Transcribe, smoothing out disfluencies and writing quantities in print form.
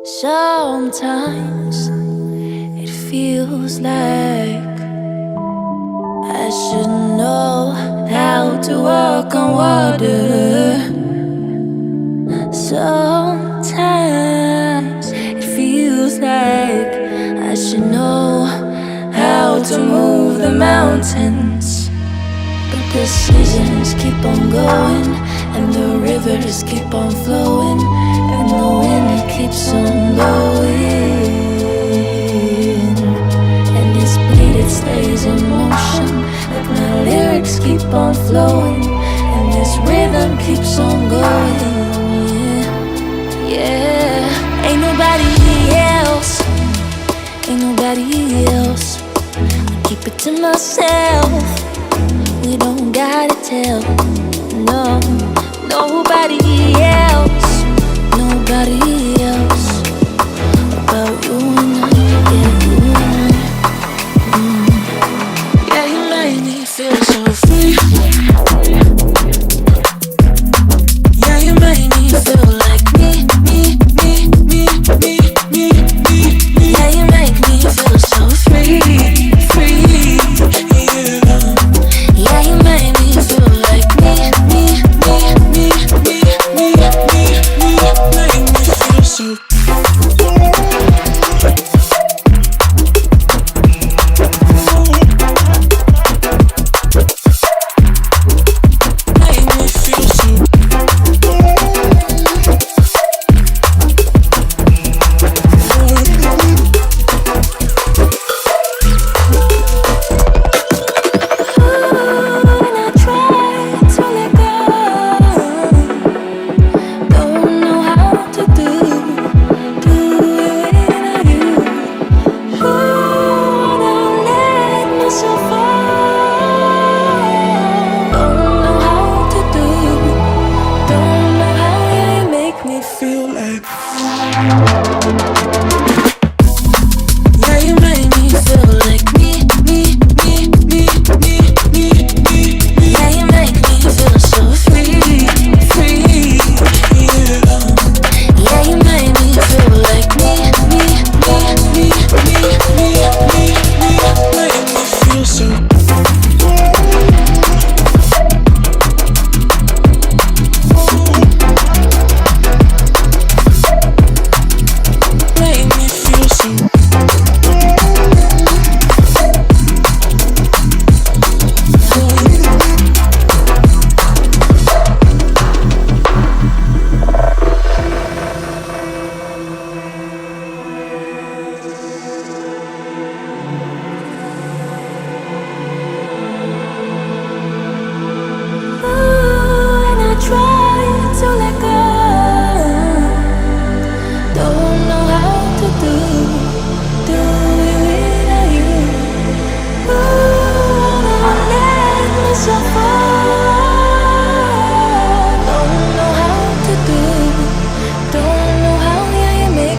Sometimes it feels like I should know how to walk on water. Sometimes it feels like I should know how to move the mountains. But the seasons keep on going, and the rivers keep on flowing, and the wind keeps on blowing, and this beat, it stays in motion. Like my lyrics keep on flowing, and this rhythm keeps on going. Yeah, ain't nobody else, ain't nobody else. I keep it to myself. We don't gotta tell, no, nobody else, nobody else about you and I, yeah, you and I. Yeah, you made me feel so free. Yeah, you made me feel like me. Yeah, you make me feel so free. Yeah, you made me feel like me. Make me feel so. Feel like